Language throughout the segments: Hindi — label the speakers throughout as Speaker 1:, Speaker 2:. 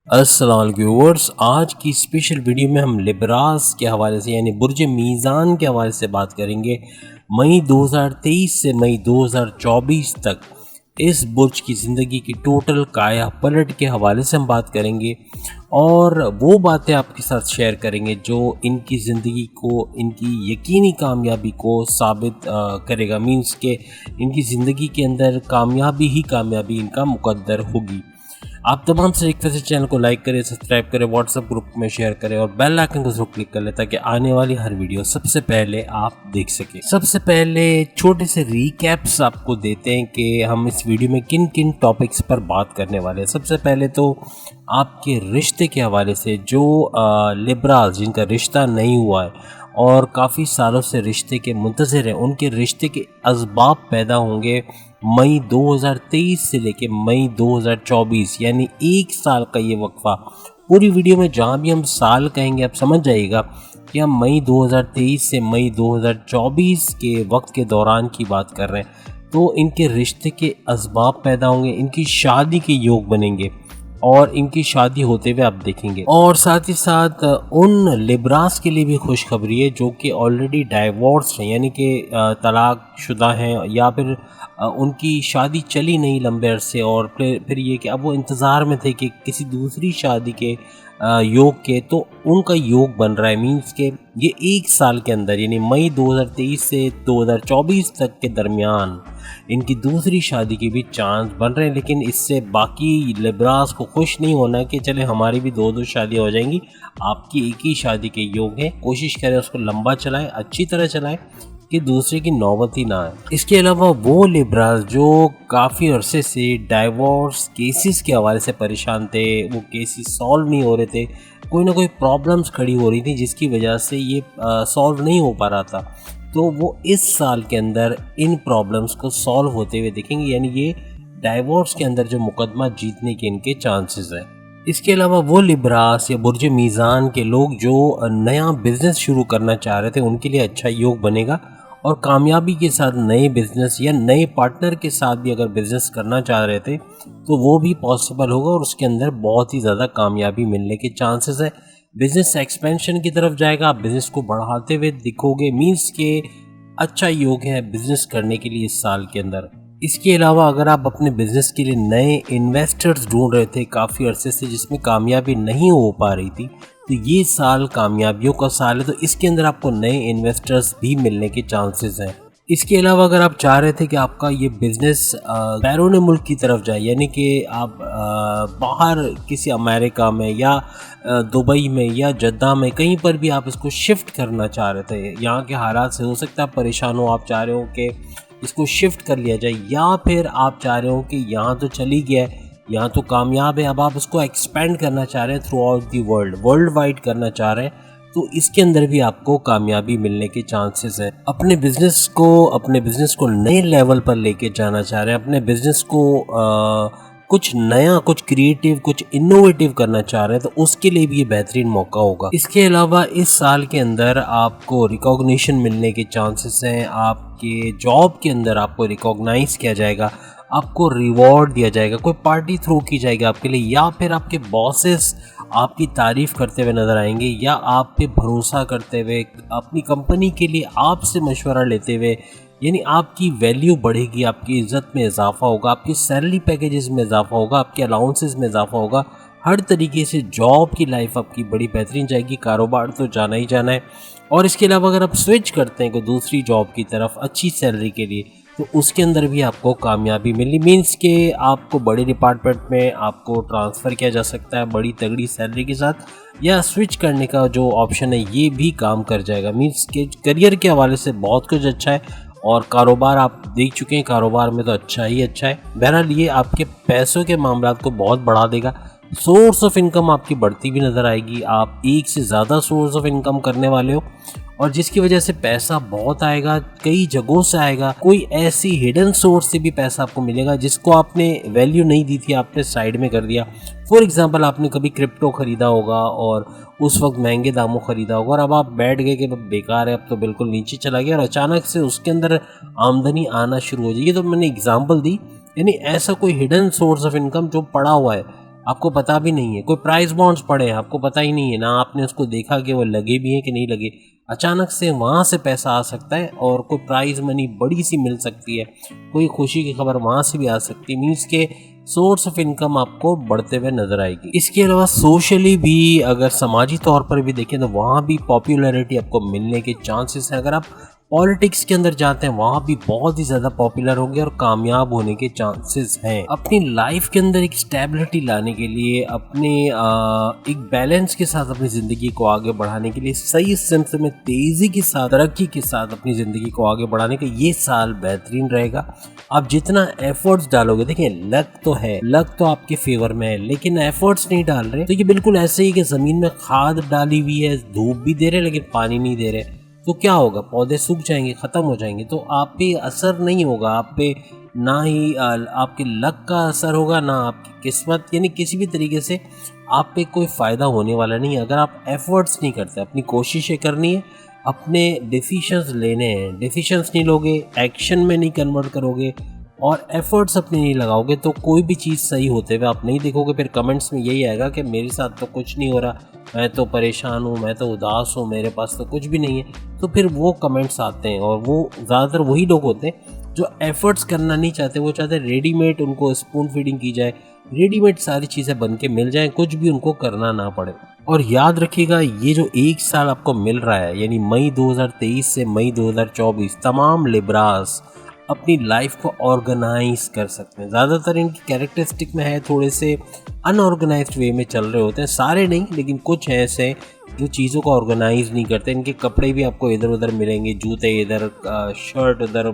Speaker 1: अस्सलाम वालेकुम व्यूअर्स, आज की स्पेशल वीडियो में हम लिब्रास के हवाले से यानी बुर्ज मीज़ान के हवाले से बात करेंगे। मई 2023 से मई 2024 तक इस बुर्ज की ज़िंदगी की टोटल काया पलट के हवाले से हम बात करेंगे और वो बातें आपके साथ शेयर करेंगे जो इनकी ज़िंदगी को, इनकी यकीनी कामयाबी को साबित करेगा। मीन्स के इनकी ज़िंदगी के अंदर कामयाबी ही कामयाबी इनका मुकद्दर होगी। आप तमाम से रिक्वेस्ट है, चैनल को लाइक करें, सब्सक्राइब करें, व्हाट्सएप ग्रुप में शेयर करें और बेल आइकन को जरूर क्लिक कर लें ताकि आने वाली हर वीडियो सबसे पहले आप देख सकें। सबसे पहले छोटे से रिकैप्स आपको देते हैं कि हम इस वीडियो में किन किन टॉपिक्स पर बात करने वाले हैं। सबसे पहले तो आपके रिश्ते के हवाले से जो लिब्रास जिनका रिश्ता नहीं हुआ है और काफ़ी सालों से रिश्ते के मुंतज़िर हैं, उनके रिश्ते के असबाब पैदा होंगे मई 2023 से लेके मई 2024 यानी एक साल का ये वक्फा। पूरी वीडियो में जहाँ भी हम साल कहेंगे आप समझ जाइएगा कि हम मई 2023 से मई 2024 के वक्त के दौरान की बात कर रहे हैं। तो इनके रिश्ते के असबाब पैदा होंगे, इनकी शादी के योग बनेंगे और इनकी शादी होते हुए आप देखेंगे। और साथ ही साथ उन लिब्रास के लिए भी खुशखबरी है जो कि ऑलरेडी डाइवोर्स हैं यानी कि तलाक शुदा हैं या फिर उनकी शादी चली नहीं लंबे अरसे और फिर ये कि अब वो इंतज़ार में थे कि किसी दूसरी शादी के योग के, तो उनका योग बन रहा है। मीन्स के ये एक साल के अंदर यानी मई 2023 से 2024 तक के दरमियान इनकी दूसरी शादी के भी चांस बन रहे हैं। लेकिन इससे बाकी लिब्रास को खुश नहीं होना कि चले हमारी भी दो शादियाँ हो जाएंगी, आपकी एक ही शादी के योग है। कोशिश करें उसको लंबा चलाएं, अच्छी तरह चलाएं कि दूसरे की नौबत ही ना आए। इसके अलावा वो लिब्रास जो काफ़ी अरसे से डाइवोर्स केसेस के हवाले से परेशान थे, वो केसेस सॉल्व नहीं हो रहे थे, कोई ना कोई प्रॉब्लम्स खड़ी हो रही थी जिसकी वजह से ये सॉल्व नहीं हो पा रहा था, तो वो इस साल के अंदर इन प्रॉब्लम्स को सॉल्व होते हुए देखेंगे। यानी ये डाइवोर्स के अंदर जो मुकदमा जीतने के इनके चांसेस हैं। इसके अलावा वो लिब्रास या बुर्ज मीज़ान के लोग जो नया बिज़नेस शुरू करना चाह रहे थे, उनके लिए अच्छा योग बनेगा और कामयाबी के साथ नए बिज़नेस या नए पार्टनर के साथ भी अगर बिज़नेस करना चाह रहे थे तो वो भी पॉसिबल होगा और उसके अंदर बहुत ही ज़्यादा कामयाबी मिलने के चांसेस है। बिज़नेस एक्सपेंशन की तरफ जाएगा, आप बिज़नेस को बढ़ाते हुए दिखोगे। मीन्स के अच्छा योग है बिज़नेस करने के लिए इस साल के अंदर। इसके अलावा अगर आप अपने बिज़नेस के लिए नए इन्वेस्टर्स ढूंढ रहे थे काफ़ी अरसे से जिसमें कामयाबी नहीं हो पा रही थी, तो ये साल कामयाबियों का साल है, तो इसके अंदर आपको नए इन्वेस्टर्स भी मिलने के चांसेस हैं। इसके अलावा अगर आप चाह रहे थे कि आपका ये बिज़नेस बैरून मुल्क की तरफ जाए यानी कि आप बाहर किसी अमेरिका में या दुबई में या जद्दा में कहीं पर भी आप इसको शिफ्ट करना चाह रहे थे, यहाँ के हालात से हो सकता है आप परेशान हो, आप चाह रहे हो कि इसको शिफ्ट कर लिया जाए, या फिर आप चाह रहे हो कि यहाँ तो चली गया है, यहाँ तो कामयाब है, अब आप इसको एक्सपेंड करना चाह रहे हैं through out the world wide करना चाह रहे हैं, तो इसके अंदर भी आपको कामयाबी मिलने के चांसेस हैं। अपने बिज़नेस को नए लेवल पर लेके जाना चाह रहे हैं, अपने बिज़नेस को कुछ नया, कुछ क्रिएटिव, कुछ इनोवेटिव करना चाह रहे हैं, तो उसके लिए भी ये बेहतरीन मौका होगा। इसके अलावा इस साल के अंदर आपको रिकॉग्निशन मिलने के चांसेस हैं, आपके जॉब के अंदर आपको रिकॉग्नाइज किया जाएगा, आपको रिवॉर्ड दिया जाएगा, कोई पार्टी थ्रो की जाएगी आपके लिए, या फिर आपके बॉसेस आपकी तारीफ़ करते हुए नज़र आएंगे या आप पे भरोसा करते हुए अपनी कंपनी के लिए आपसे मशवरा लेते हुए, यानी आपकी वैल्यू बढ़ेगी, आपकी इज़्ज़त में इजाफा होगा, आपकी सैलरी पैकेजेस में इजाफा होगा, आपके अलाउंसेस में इजाफा होगा। हर तरीके से जॉब की लाइफ आपकी बड़ी बेहतरीन जाएगी, कारोबार तो जाना ही जाना है। और इसके अलावा अगर आप स्विच करते हैं कोई दूसरी जॉब की तरफ अच्छी सैलरी के लिए, तो उसके अंदर भी आपको कामयाबी मिली। मीन्स के आपको बड़े डिपार्टमेंट में आपको ट्रांसफ़र किया जा सकता है बड़ी तगड़ी सैलरी के साथ, या स्विच करने का जो ऑप्शन है ये भी काम कर जाएगा। मीन्स के करियर के हवाले से बहुत कुछ अच्छा है और कारोबार आप देख चुके हैं, कारोबार में तो अच्छा ही अच्छा है। बहरहाल ये आपके पैसों के मामलात को बहुत बढ़ा देगा, सोर्स ऑफ इनकम आपकी बढ़ती भी नज़र आएगी, आप एक से ज़्यादा सोर्स ऑफ इनकम करने वाले हो और जिसकी वजह से पैसा बहुत आएगा, कई जगहों से आएगा। कोई ऐसी हिडन सोर्स से भी पैसा आपको मिलेगा जिसको आपने वैल्यू नहीं दी थी, आपने साइड में कर दिया। फॉर एग्जांपल आपने कभी क्रिप्टो ख़रीदा होगा और उस वक्त महंगे दामों ख़रीदा होगा और अब आप बैठ गए कि बेकार है, अब तो बिल्कुल नीचे चला गया, और अचानक से उसके अंदर आमदनी आना शुरू हो जाएगी। तो मैंने एग्जाम्पल दी, यानी ऐसा कोई हिडन सोर्स ऑफ इनकम जो पड़ा हुआ है, आपको पता भी नहीं है। कोई प्राइस बॉन्ड्स पड़े हैं, आपको पता ही नहीं है, ना आपने उसको देखा कि वो लगे भी हैं कि नहीं लगे। अचानक से वहाँ से पैसा आ सकता है और कोई प्राइज मनी बड़ी सी मिल सकती है, कोई खुशी की खबर वहाँ से भी आ सकती है। मीन्स के सोर्स ऑफ इनकम आपको बढ़ते हुए नजर आएगी। इसके अलावा सोशली भी, अगर समाजी तौर पर भी देखें तो वहाँ भी पॉपुलैरिटी आपको मिलने के चांसेस हैं। अगर आप पॉलिटिक्स के अंदर जाते हैं वहाँ भी बहुत ही ज़्यादा पॉपुलर होंगे और कामयाब होने के चांसेस हैं। अपनी लाइफ के अंदर एक स्टेबिलिटी लाने के लिए, अपने एक बैलेंस के साथ अपनी ज़िंदगी को आगे बढ़ाने के लिए, सही सिमत में तेज़ी के साथ, तरक्की के साथ अपनी ज़िंदगी को आगे बढ़ाने का ये साल बेहतरीन रहेगा। आप जितना एफर्ट्स डालोगे, देखिए लक तो है, लक तो आपके फेवर में है, लेकिन एफर्ट्स नहीं डाल रहे तो ये बिल्कुल ऐसे ही कि ज़मीन में खाद डाली हुई है, धूप भी दे रहे लेकिन पानी नहीं दे रहे, तो क्या होगा, पौधे सूख जाएंगे, ख़त्म हो जाएंगे। तो आप पे असर नहीं होगा, आप पे ना ही आपके लक का असर होगा, ना आपकी किस्मत, यानी किसी भी तरीके से आप पे कोई फ़ायदा होने वाला नहीं है अगर आप एफर्ट्स नहीं करते। अपनी कोशिशें करनी है, अपने डिसीशंस लेने हैं, डिसीशंस नहीं लोगे, एक्शन में नहीं कन्वर्ट करोगे और एफर्ट्स अपने नहीं लगाओगे तो कोई भी चीज़ सही होते हुए आप नहीं देखोगे। फिर कमेंट्स में यही आएगा कि मेरे साथ तो कुछ नहीं हो रहा, मैं तो परेशान हूँ, मैं तो उदास हूँ, मेरे पास तो कुछ भी नहीं है। तो फिर वो कमेंट्स आते हैं और वो ज़्यादातर वही लोग होते हैं जो एफर्ट्स करना नहीं चाहते, वो चाहते हैं रेडीमेड उनको स्पून फीडिंग की जाए, रेडीमेड सारी चीज़ें बन के मिल जाएं, कुछ भी उनको करना ना पड़े। और याद रखिएगा, ये जो एक साल आपको मिल रहा है, यानी मई 2023 से मई 2024, तमाम लिब्रास अपनी लाइफ को ऑर्गेनाइज कर सकते हैं। ज़्यादातर इनकी कैरेक्टरिस्टिक में है, थोड़े से अनऑर्गेनाइज्ड वे में चल रहे होते हैं, सारे नहीं लेकिन कुछ ऐसे जो चीज़ों को ऑर्गेनाइज नहीं करते। इनके कपड़े भी आपको इधर उधर मिलेंगे, जूते इधर, शर्ट उधर,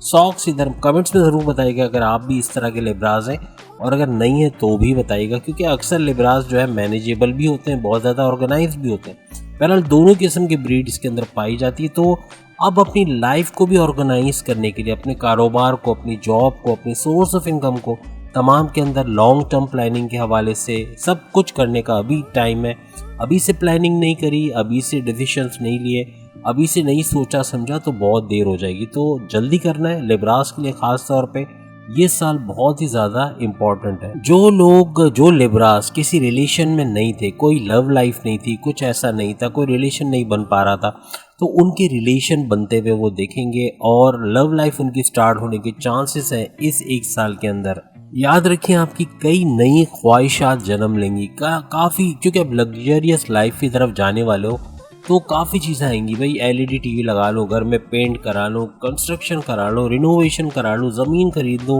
Speaker 1: सॉक्स इधर। कमेंट्स में ज़रूर बताइएगा अगर आप भी इस तरह के लिब्रास हैं, और अगर नहीं है तो भी बताइएगा, क्योंकि अक्सर लिब्रास जो है मैनेजेबल भी होते हैं, बहुत ज़्यादा ऑर्गेनाइज भी होते हैं। बहरहाल दोनों किस्म की ब्रीड इसके अंदर पाई जाती है। तो अब अपनी लाइफ को भी ऑर्गेनाइज करने के लिए, अपने कारोबार को, अपनी जॉब को, अपनी सोर्स ऑफ इनकम को, तमाम के अंदर लॉन्ग टर्म प्लानिंग के हवाले से सब कुछ करने का अभी टाइम है। अभी से प्लानिंग नहीं करी, अभी से डिसीशंस नहीं लिए, अभी से नहीं सोचा समझा तो बहुत देर हो जाएगी। तो जल्दी करना है लिब्रास के लिए। ख़ास तौर पे ये साल बहुत ही ज़्यादा इम्पॉर्टेंट है। जो लिब्रास किसी रिलेशन में नहीं थे, कोई लव लाइफ नहीं थी, कुछ ऐसा नहीं था, कोई रिलेशन नहीं बन पा रहा था, तो उनके रिलेशन बनते हुए वो देखेंगे और लव लाइफ उनकी स्टार्ट होने के चांसेस हैं इस एक साल के अंदर। याद रखें, आपकी कई नई ख्वाहिशात जन्म लेंगी काफ़ी, क्योंकि अब लग्जरियस लाइफ की तरफ जाने वाले हो तो काफ़ी चीज़ें आएंगी। भाई एलईडी टीवी लगा लो, घर में पेंट करा लो, कंस्ट्रक्शन करा लो, रिनोवेशन करा लो, ज़मीन खरीद लो,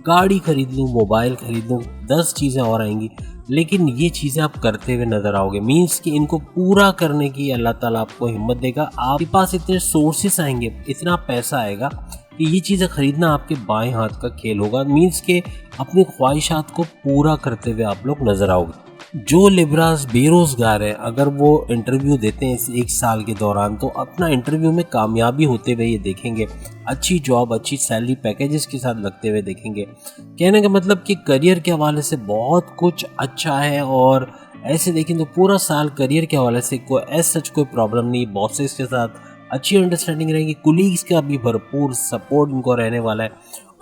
Speaker 1: गाड़ी खरीद लो, मोबाइल खरीद लो, 10 चीज़ें और आएंगी। लेकिन ये चीज़ें आप करते हुए नज़र आओगे, मीन्स कि इनको पूरा करने की अल्लाह ताला आपको हिम्मत देगा। आपके पास इतने सोर्सेस आएंगे, इतना पैसा आएगा कि ये चीज़ें खरीदना आपके बाएं हाथ का खेल होगा। मीन्स के अपनी ख्वाहिशात को पूरा करते हुए आप लोग नज़र आओगे। जो लिब्रास बेरोज़गार हैं, अगर वो इंटरव्यू देते हैं इस एक साल के दौरान, तो अपना इंटरव्यू में कामयाबी होते हुए ये देखेंगे, अच्छी जॉब, अच्छी सैलरी पैकेजेस के साथ लगते हुए देखेंगे। कहने का मतलब कि करियर के हवाले से बहुत कुछ अच्छा है। और ऐसे देखें तो पूरा साल करियर के हवाले से कोई ऐसा कोई प्रॉब्लम नहीं, बॉसेस के साथ अच्छी अंडरस्टैंडिंग रहेगी, कुलीग्स का भी भरपूर सपोर्ट इनको रहने वाला है,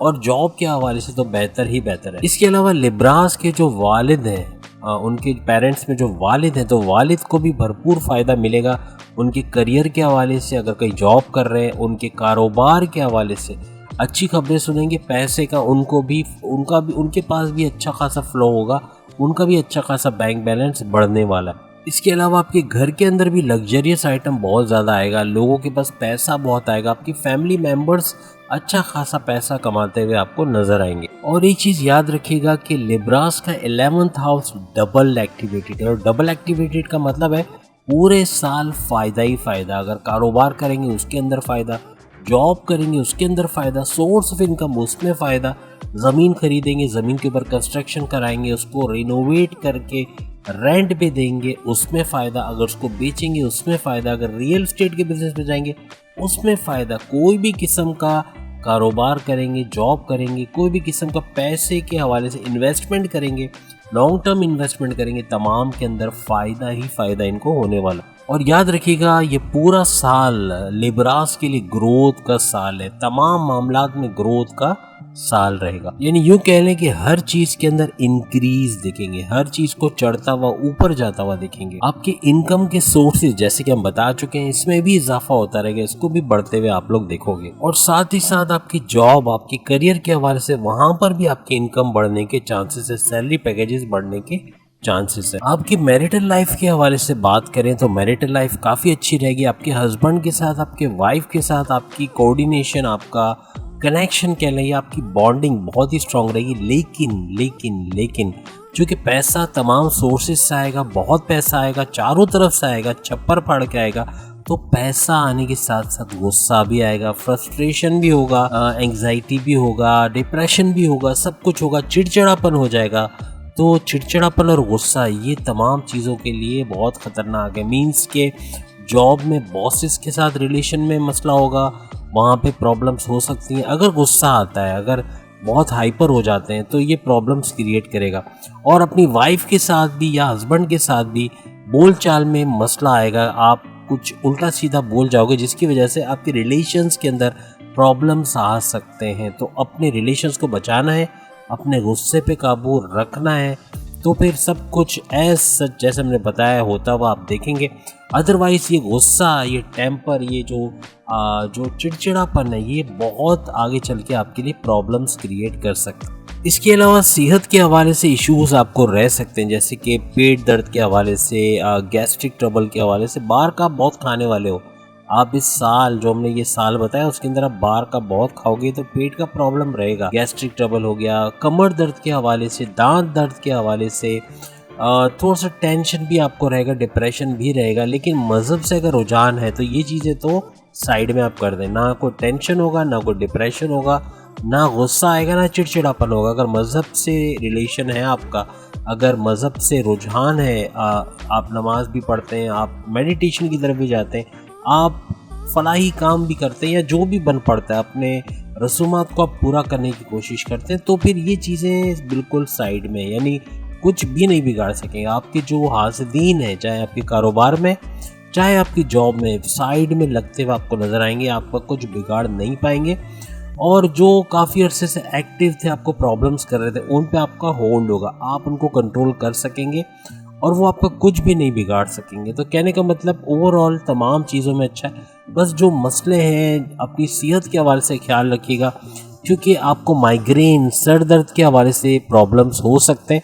Speaker 1: और जॉब के हवाले से तो बेहतर ही बेहतर है। इसके अलावा लिब्रास के जो वालिद हैं, उनके पेरेंट्स में जो वालिद हैं, तो वालिद को भी भरपूर फ़ायदा मिलेगा उनके करियर के हवाले से। अगर कहीं जॉब कर रहे हैं, उनके कारोबार के हवाले से अच्छी खबरें सुनेंगे। पैसे का उनके पास भी अच्छा खासा फ्लो होगा, उनका भी अच्छा खासा बैंक बैलेंस बढ़ने वाला है। इसके अलावा आपके घर के अंदर भी लग्जरियस आइटम बहुत ज़्यादा आएगा, लोगों के पास पैसा बहुत आएगा, आपकी फैमिली मेम्बर्स अच्छा खासा पैसा कमाते हुए आपको नजर आएंगे। और एक चीज़ याद रखिएगा कि लिब्रास का 11th हाउस डबल एक्टिवेटेड है, और डबल एक्टिवेटेड का मतलब है पूरे साल फ़ायदा ही फ़ायदा। अगर कारोबार करेंगे उसके अंदर फ़ायदा, जॉब करेंगे उसके अंदर फ़ायदा, सोर्स ऑफ इनकम उसमें फ़ायदा, ज़मीन खरीदेंगे, ज़मीन के ऊपर कंस्ट्रक्शन कराएंगे, उसको रिनोवेट करके रेंट पे देंगे, उसमें फ़ायदा, अगर उसको बेचेंगे उसमें फ़ायदा, अगर रियल एस्टेट के बिजनेस में जाएंगे उसमें फ़ायदा, कोई भी किस्म का कारोबार करेंगे, जॉब करेंगे, कोई भी किस्म का पैसे के हवाले से इन्वेस्टमेंट करेंगे, लॉन्ग टर्म इन्वेस्टमेंट करेंगे, तमाम के अंदर फ़ायदा ही फ़ायदा इनको होने वाला। और याद रखिएगा ये पूरा साल लिब्रास के लिए ग्रोथ का साल है, तमाम मामलात में ग्रोथ का साल रहेगा। यानी यूं कह लें कि हर चीज के अंदर इंक्रीज दिखेंगे, हर चीज को चढ़ता हुआ ऊपर जाता हुआ दिखेंगे। आपके इनकम के सोर्सेज जैसे कि हम बता चुके हैं इसमें भी इजाफा होता रहेगा, इसको भी बढ़ते हुए आप लोग देखोगे। और साथ ही साथ आपकी जॉब, आपकी करियर के हवाले से वहां पर भी आपकी इनकम बढ़ने के चांसेस है, सैलरी पैकेजेस बढ़ने के चांसेस है। आपकी मैरिटल लाइफ के हवाले से बात करें तो मैरिटल लाइफ काफ़ी अच्छी रहेगी। आपके हस्बैंड के साथ, आपके वाइफ के साथ आपकी कोऑर्डिनेशन, आपका कनेक्शन कह लें, आपकी बॉन्डिंग बहुत ही स्ट्रांग रहेगी। लेकिन चूँकि पैसा तमाम सोर्सेस से आएगा, बहुत पैसा आएगा, चारों तरफ से आएगा, छप्पर फाड़ के आएगा, तो पैसा आने के साथ साथ गुस्सा भी आएगा, फ्रस्ट्रेशन भी होगा, एंग्जाइटी भी होगा, डिप्रेशन भी होगा, सब कुछ होगा, चिड़चिड़ापन हो जाएगा। तो चिड़चिड़ापन और गुस्सा ये तमाम चीज़ों के लिए बहुत ख़तरनाक है। मीन्स के जॉब में बॉसेस के साथ रिलेशन में मसला होगा, वहाँ पे प्रॉब्लम्स हो सकती हैं। अगर गुस्सा आता है, अगर बहुत हाइपर हो जाते हैं तो ये प्रॉब्लम्स क्रिएट करेगा। और अपनी वाइफ के साथ भी या हस्बैंड के साथ भी बोलचाल में मसला आएगा, आप कुछ उल्टा सीधा बोल जाओगे जिसकी वजह से आपके रिलेशंस के अंदर प्रॉब्लम्स आ सकते हैं। तो अपने रिलेशंस को बचाना है, अपने गुस्से पे काबू रखना है, तो फिर सब कुछ सच जैसे हमने बताया होता हुआ आप देखेंगे। अदरवाइज ये गुस्सा, ये टेम्पर, ये जो चिड़चिड़ापन है, ये बहुत आगे चल के आपके लिए प्रॉब्लम्स क्रिएट कर सकता है। इसके अलावा सेहत के हवाले से इश्यूज आपको रह सकते हैं, जैसे कि पेट दर्द के हवाले से, गैस्ट्रिक ट्रबल के हवाले से। बाहर का बहुत खाने वाले हो आप, इस साल जो हमने ये साल बताया उसके अंदर आप बाहर का बहुत खाओगे तो पेट का प्रॉब्लम रहेगा। गैस्ट्रिक ट्रबल हो गया, कमर दर्द के हवाले से, दांत दर्द के हवाले से, थोड़ा सा टेंशन भी आपको रहेगा, डिप्रेशन भी रहेगा। लेकिन मज़हब से अगर रुझान है तो ये चीज़ें तो साइड में आप कर दें, ना कोई टेंशन होगा, ना कोई डिप्रेशन होगा, ना गुस्सा आएगा, ना चिड़चिड़ापन होगा। अगर मज़हब से रिलेशन है आपका, अगर मज़हब से रुझान है, आप नमाज भी पढ़ते हैं, आप मेडिटेशन की तरफ भी जाते हैं, आप फलाही काम भी करते हैं, या जो भी बन पड़ता है अपने रसूमात को आप पूरा करने की कोशिश करते हैं, तो फिर ये चीज़ें बिल्कुल साइड में, यानी कुछ भी नहीं बिगाड़ सकेंगे। आपके जो हासिदीन है, चाहे आपके कारोबार में, चाहे आपकी जॉब में, साइड में लगते हुए आपको नज़र आएंगे, आपका कुछ बिगाड़ नहीं पाएंगे। और जो काफ़ी अरसे से एक्टिव थे, आपको प्रॉब्लम्स कर रहे थे, उन पे आपका होल्ड होगा, आप उनको कंट्रोल कर सकेंगे और वो आपका कुछ भी नहीं बिगाड़ सकेंगे। तो कहने का मतलब ओवरऑल तमाम चीज़ों में अच्छा है। बस जो मसले हैं अपनी सेहत के हवाले से ख्याल रखिएगा, क्योंकि आपको माइग्रेन, सर दर्द के हवाले से प्रॉब्लम्स हो सकते हैं,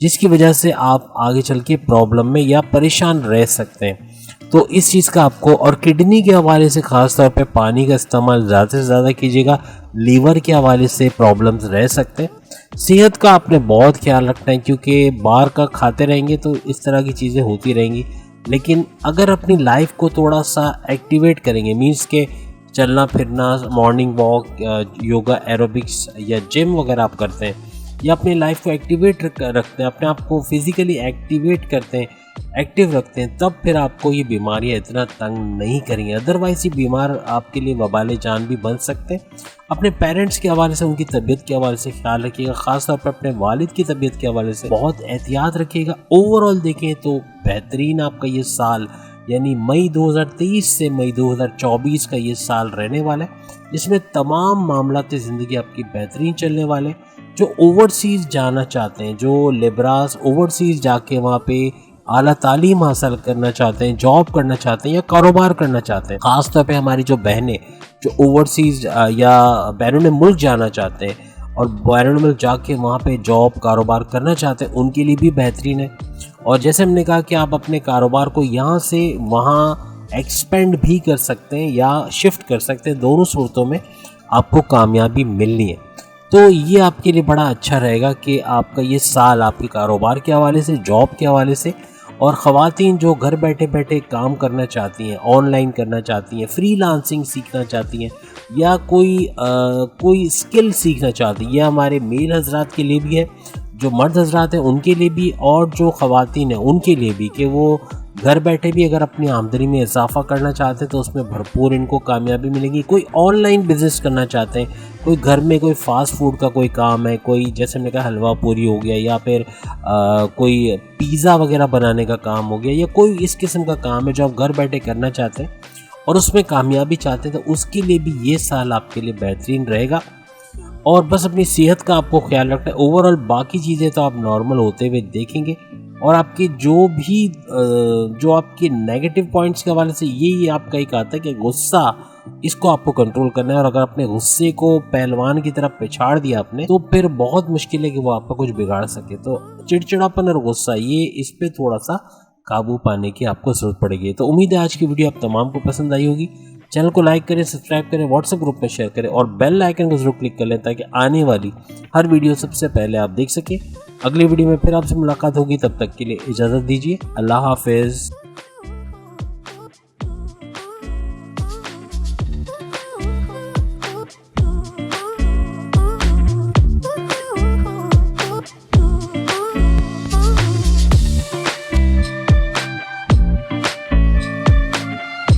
Speaker 1: जिसकी वजह से आप आगे चल के प्रॉब्लम में या परेशान रह सकते हैं। तो इस चीज़ का आपको, और किडनी के हवाले से ख़ास तौर पे पानी का इस्तेमाल ज़्यादा से ज़्यादा कीजिएगा। लीवर के हवाले से प्रॉब्लम्स रह सकते हैं। सेहत का आपने बहुत ख्याल रखना है, क्योंकि बाहर का खाते रहेंगे तो इस तरह की चीज़ें होती रहेंगी। लेकिन अगर अपनी लाइफ को थोड़ा सा एक्टिवेट करेंगे, मीन्स के चलना फिरना, मॉर्निंग वॉक, योगा, एरोबिक्स या जिम वगैरह आप करते हैं, या अपनी लाइफ को एक्टिवेट रखते हैं, अपने आप को फिज़िकली एक्टिवेट करते हैं, एक्टिव रखते हैं, तब फिर आपको ये बीमारियां इतना तंग नहीं करेंगी। अदरवाइज ये बीमार आपके लिए वबाले जान भी बन सकते हैं। अपने पेरेंट्स के हवाले से, उनकी तबीयत के हवाले से ख्याल रखिएगा, ख़ासतौर पर अपने वालिद की तबीयत के हवाले से बहुत एहतियात रखिएगा। ओवरऑल देखें तो बेहतरीन आपका ये साल, यानी मई 2023 से मई 2024 का ये साल रहने वाला है, जिसमें तमाम मामलात ज़िंदगी आपकी बेहतरीन चलने वाले। जो ओवरसीज़ जाना चाहते हैं, जो लिब्रास ओवरसीज़ जाके वहाँ पे आला तालीम हासिल करना चाहते हैं, जॉब करना चाहते हैं या कारोबार करना चाहते हैं, ख़ास तौर पे हमारी जो बहनें जो ओवरसीज़ या बैरून मुल्क जाना चाहते हैं और बैरून मुल्क जाके वहाँ पे जॉब कारोबार करना चाहते हैं, उनके लिए भी बेहतरीन है। और जैसे हमने कहा कि आप अपने कारोबार को यहाँ से वहाँ एक्सपेंड भी कर सकते हैं या शिफ्ट कर सकते हैं, दोनों सूरतों में आपको कामयाबी मिलनी है। तो ये आपके लिए बड़ा अच्छा रहेगा कि आपका ये साल आपके कारोबार के हवाले से, जॉब के हवाले से, और ख़वातीन जो घर बैठे बैठे काम करना चाहती हैं, ऑनलाइन करना चाहती हैं, फ्रीलांसिंग सीखना चाहती हैं, या कोई स्किल सीखना चाहती हैं, यह हमारे मेल हजरात के लिए भी है, जो मर्द हजरात हैं उनके लिए भी, और जो ख़वातीन हैं उनके लिए भी, कि वो घर बैठे भी अगर अपनी आमदनी में इजाफा करना चाहते हैं तो उसमें भरपूर इनको कामयाबी मिलेगी। कोई ऑनलाइन बिजनेस करना चाहते हैं, कोई घर में कोई फास्ट फूड का कोई काम है, कोई जैसे हमने कहा हलवा पूरी हो गया, या फिर कोई पिज़्ज़ा वगैरह बनाने का काम हो गया, या कोई इस किस्म का काम है जो आप घर बैठे करना चाहते हैं और उसमें कामयाबी चाहते हैं, तो उसके लिए भी ये साल आपके लिए बेहतरीन रहेगा। और बस अपनी सेहत का आपको ख्याल रखना है। ओवरऑल बाकी चीज़ें तो आप नॉर्मल होते हुए देखेंगे, और आपके जो आपके नेगेटिव पॉइंट्स के हवाले से यही आपका एक आता है कि गुस्सा, इसको आपको कंट्रोल करना है। और अगर अपने गुस्से को पहलवान की तरफ पिछाड़ दिया आपने, तो फिर बहुत मुश्किल है कि वो आपका कुछ बिगाड़ सके। तो चिड़चिड़ापन और गुस्सा, ये इस पे थोड़ा सा काबू पाने की आपको ज़रूरत पड़ेगी। तो उम्मीद है आज की वीडियो आप तमाम को पसंद आई होगी। चैनल को लाइक करें, सब्सक्राइब करें, व्हाट्सएप ग्रुप में शेयर करें और बेल आइकन को जरूर क्लिक कर लें ताकि आने वाली हर वीडियो सबसे पहले आप देख सकें। अगली वीडियो में फिर आपसे मुलाकात होगी, तब तक के लिए इजाज़त दीजिए। अल्लाह हाफिज़।